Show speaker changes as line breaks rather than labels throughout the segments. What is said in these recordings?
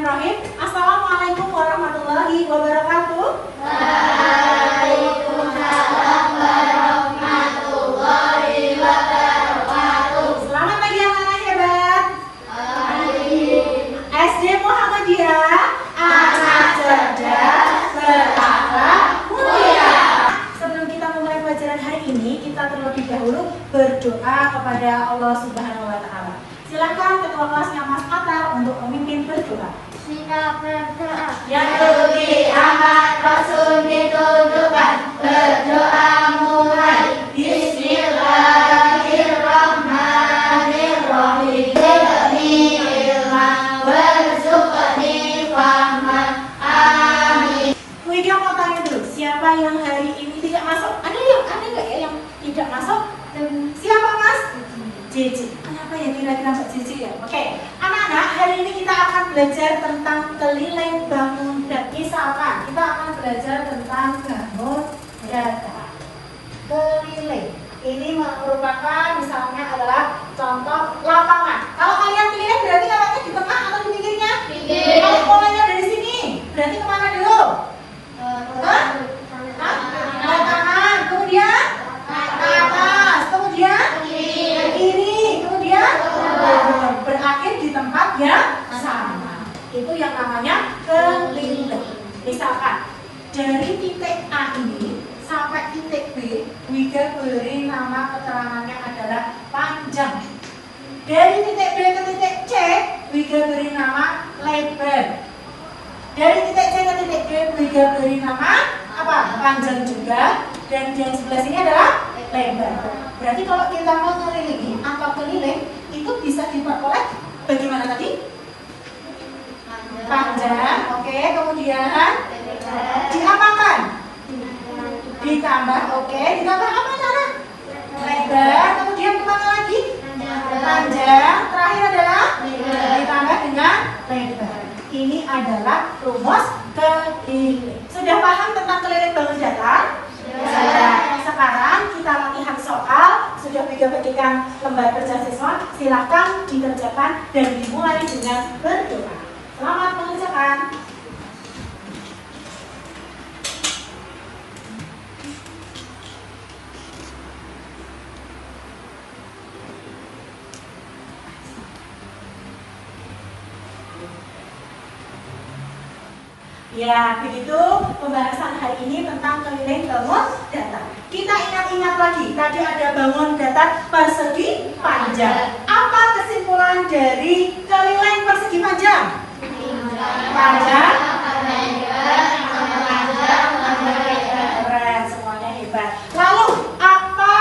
Bismillahirrahmanirrahim. Assalamualaikum warahmatullahi wabarakatuh.
Waalaikumsalam warahmatullahi wabarakatuh.
Selamat pagi anak-anak hebat.
Pagi.
SD Muhammadiyah, anak cerdas, berakhlak mulia. Sebelum kita memulai pelajaran hari ini, kita terlebih dahulu berdoa kepada Allah Subhanahu wa Ta'ala. Silakan ketua kelasnya Mas Atar untuk memimpin berdoa.
Kita berdoa.
Yang
Nabi Ahmad Rasul ditunjukkan berdoa mulai. Bismillahirrahmanirrahim. Zidni ilman warzuqni fahman. Amin.
Wida mau tanya dulu, siapa yang hari ini tidak masuk? Ada nggak ya yang tidak masuk? Siapa Mas? Cici. Kenapa ya kira-kira Mbak Cici ya? Oke, anak-anak, hari ini kita akan belajar tentang keliling bangun dan misalkan kita akan belajar tentang bangun data. Keliling ini merupakan misalnya adalah contoh lapangan. Kalau kalian keliling berarti lapangannya di tengah atau di pinggirnya?
Pinggir.
Kalau mulainya dari sini, berarti kemana dulu? Ke kanan, kemudian ke atas, kemudian ke kiri, kemudian berakhir di tempat yang sama. Itu yang namanya keliling. Misalkan dari titik A ini sampai titik B, Wida beri nama keterangannya adalah panjang. Dari titik B ke titik C, Wida beri nama lebar. Dari titik C ke titik D, Wida beri nama apa? Panjang juga. Dan yang sebelah sini adalah lebar. Berarti kalau kita mau mengelilingi atau keliling, itu bisa diperoleh bagaimana tadi? Panjang. Oke, kemudian diapakan? Ditambah. Oke, ditambah apa cara? Lebar. Kemudian kemana lagi? Panjang. Terakhir adalah ditambah dengan lebar. Ini adalah rumus keliling. Sudah paham tentang keliling bangun datar? Sudah. Sekarang kita latihan soal. Sudah bagikan lembar kerja siswa. Silakan dikerjakan dan dimulai dengan berdoa. Selamat mengerjakan. Ya, begitu pembahasan hari ini tentang keliling bangun datar. Kita ingat-ingat lagi, tadi ada bangun datar persegi panjang. Apa kesimpulan dari keliling persegi panjang? Panjang, keren, semuanya hebat. Lalu, apa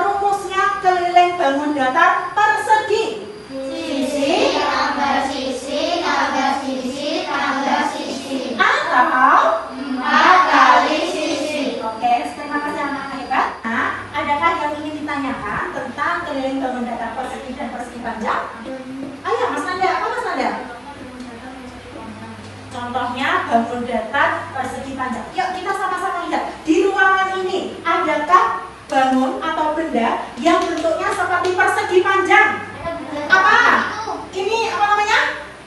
rumusnya keliling bangun datar persegi?
Sisi tambah sisi tambah sisi tambah sisi.
Atau
4 kali sisi.
oke, terima kasih anak-anak hebat. Nah, adakah yang ingin ditanyakan tentang keliling bangun datar persegi dan persegi panjang? Ayo, Mas Nanda, apa Mas Nanda? Contohnya bangun datar persegi panjang. Yuk kita sama-sama lihat. Di ruangan ini, adakah bangun atau benda yang bentuknya seperti persegi panjang? Apa? Ini apa namanya?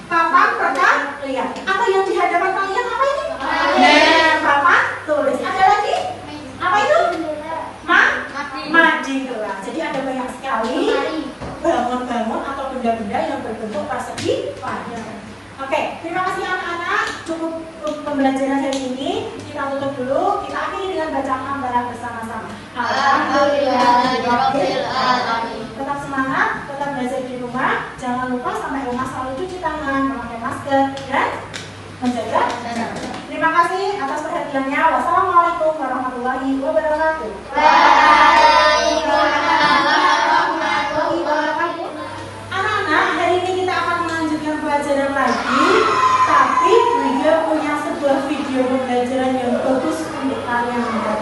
Papan perkalian. Atau yang di hadapan kalian apa ini? Nah, papan tulis. Ada lagi? Apa itu? Mading kelas. Jadi ada banyak sekali bangun-bangun atau benda-benda yang berbentuk persegi panjang. Oke, terima kasih anak-anak. Cukup pembelajaran hari ini. Kita tutup dulu. Kita akhiri dengan bacaan hamdalah bersama-sama.
Alhamdulillahirabbil alamin.
Tetap semangat, tetap belajar di rumah. Jangan lupa sampai rumah selalu cuci tangan, memakai masker, dan menjaga jarak. Terima kasih atas perhatiannya. Wassalamualaikum warahmatullahi wabarakatuh.
Waalaikumsalam warahmatullahi wabarakatuh.
Anak-anak, hari ini kita akan melanjutkan pelajaran lagi. Tapi Wida punya sebuah video pembelajaran yang bagus untuk kalian lihat.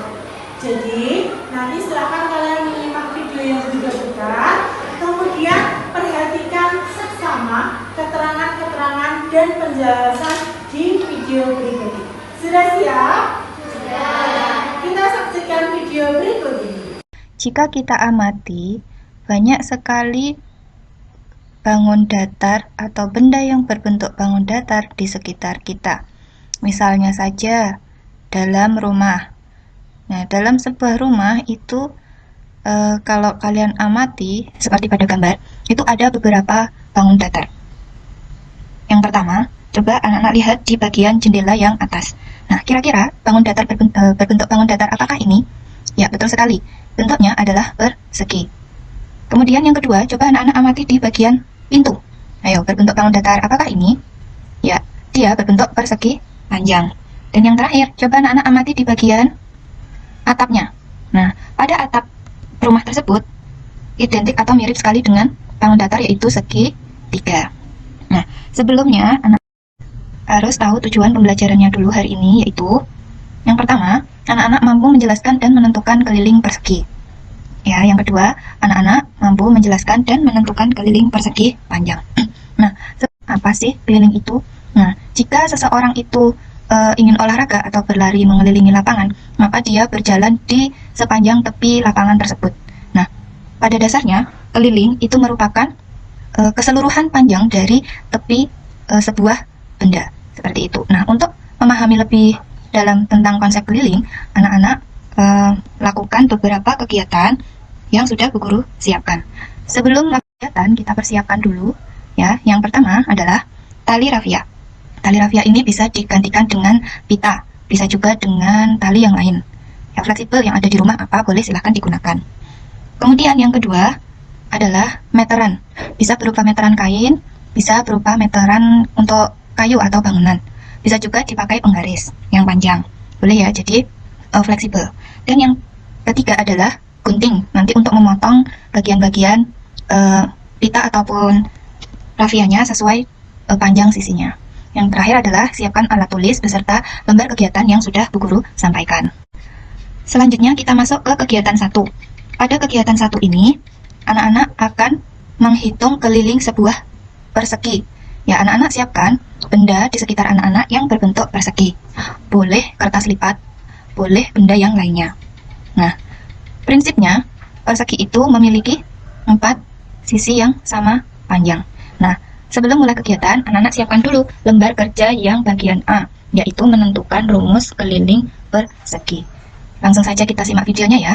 Jadi, nanti silakan kalian menyimak video yang juga dekat. Kemudian perhatikan seksama keterangan-keterangan dan penjelasan di video berikut ini. Sudah siap?
Sudah.
Kita saksikan video berikut ini.
Jika kita amati, banyak sekali bangun datar atau benda yang berbentuk bangun datar di sekitar kita. Misalnya saja dalam rumah. Nah, dalam sebuah rumah itu kalau kalian amati seperti pada gambar, itu ada beberapa bangun datar. Yang pertama, coba anak-anak lihat di bagian jendela yang atas. Nah, kira-kira bangun datar berbentuk bangun datar apakah ini? Ya, betul sekali. Bentuknya adalah persegi. Kemudian yang kedua, coba anak-anak amati di bagian pintu. Ayo, berbentuk bangun datar apakah ini? Ya, dia berbentuk persegi panjang. Dan yang terakhir, coba anak-anak amati di bagian atapnya. Nah, pada atap rumah tersebut identik atau mirip sekali dengan bangun datar, yaitu segitiga. Nah, sebelumnya anak harus tahu tujuan pembelajarannya dulu hari ini, yaitu yang pertama, anak-anak mampu menjelaskan dan menentukan keliling persegi. Ya, yang kedua, anak-anak mampu menjelaskan dan menentukan keliling persegi panjang. Nah, apa sih keliling itu? Nah, jika seseorang itu ingin olahraga atau berlari mengelilingi lapangan, maka dia berjalan di sepanjang tepi lapangan tersebut. Nah, pada dasarnya, keliling itu merupakan keseluruhan panjang dari tepi sebuah benda. Seperti itu. Nah, untuk memahami lebih dalam tentang konsep keliling, anak-anak lakukan beberapa kegiatan yang sudah Bu Guru siapkan. Sebelum kegiatan, kita persiapkan dulu ya. Yang pertama adalah tali rafia. Tali rafia ini bisa digantikan dengan pita, bisa juga dengan tali yang lain. Yang fleksibel yang ada di rumah apa boleh silahkan digunakan. Kemudian yang kedua adalah meteran. Bisa berupa meteran kain, bisa berupa meteran untuk kayu atau bangunan. Bisa juga dipakai penggaris yang panjang. Boleh ya, jadi fleksibel. Dan yang ketiga adalah gunting, nanti untuk memotong bagian-bagian pita ataupun rafianya sesuai panjang sisinya. Yang terakhir adalah siapkan alat tulis beserta lembar kegiatan yang sudah Bu Guru sampaikan. Selanjutnya kita masuk ke kegiatan 1. Pada kegiatan 1 ini, anak-anak akan menghitung keliling sebuah persegi. Ya, anak-anak siapkan benda di sekitar anak-anak yang berbentuk persegi. Boleh kertas lipat, boleh benda yang lainnya. Nah, prinsipnya, persegi itu memiliki 4 sisi yang sama panjang. Nah, sebelum mulai kegiatan, anak-anak siapkan dulu lembar kerja yang bagian A, yaitu menentukan rumus keliling persegi. Langsung saja kita simak videonya ya.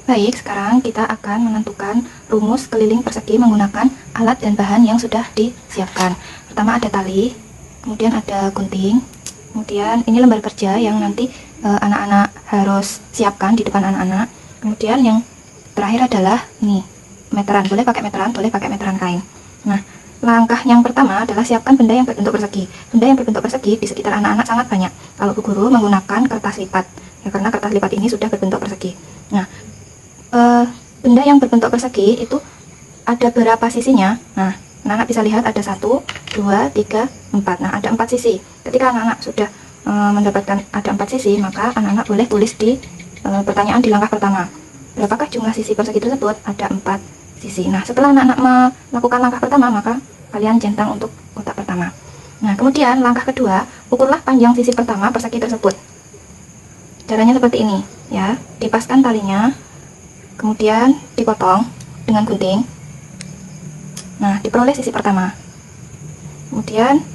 Baik, sekarang kita akan menentukan rumus keliling persegi menggunakan alat dan bahan yang sudah disiapkan. Pertama ada tali, kemudian ada gunting, kemudian ini lembar kerja yang nanti anak-anak harus siapkan di depan anak-anak. Kemudian yang terakhir adalah ini, meteran. Boleh pakai meteran, boleh pakai meteran kain. Nah, langkah yang pertama adalah siapkan benda yang berbentuk persegi. Benda yang berbentuk persegi di sekitar anak-anak sangat banyak. Kalau Bu Guru menggunakan kertas lipat, ya karena kertas lipat ini sudah berbentuk persegi. Nah, benda yang berbentuk persegi itu ada berapa sisinya? Nah, anak-anak bisa lihat ada 1, 2, 3, 4. Nah, ada 4 sisi. Ketika anak-anak sudah mendapatkan ada 4 sisi, maka anak-anak boleh tulis di pertanyaan di langkah pertama. Berapakah jumlah sisi persegi tersebut? Ada 4 sisi. Nah, setelah anak-anak melakukan langkah pertama, maka kalian centang untuk kotak pertama. Nah, kemudian langkah kedua, ukurlah panjang sisi pertama persegi tersebut. Caranya seperti ini, ya. Dipaskan talinya, kemudian dipotong dengan gunting. Nah, diperoleh sisi pertama. Kemudian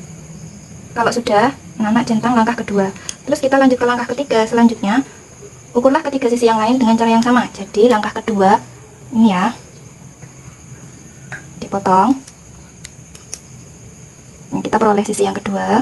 kalau sudah, anak-anak centang langkah kedua. Terus kita lanjut ke langkah ketiga. Selanjutnya, ukurlah ketiga sisi yang lain dengan cara yang sama. Jadi langkah kedua ini ya, dipotong. Nah, kita peroleh sisi yang kedua.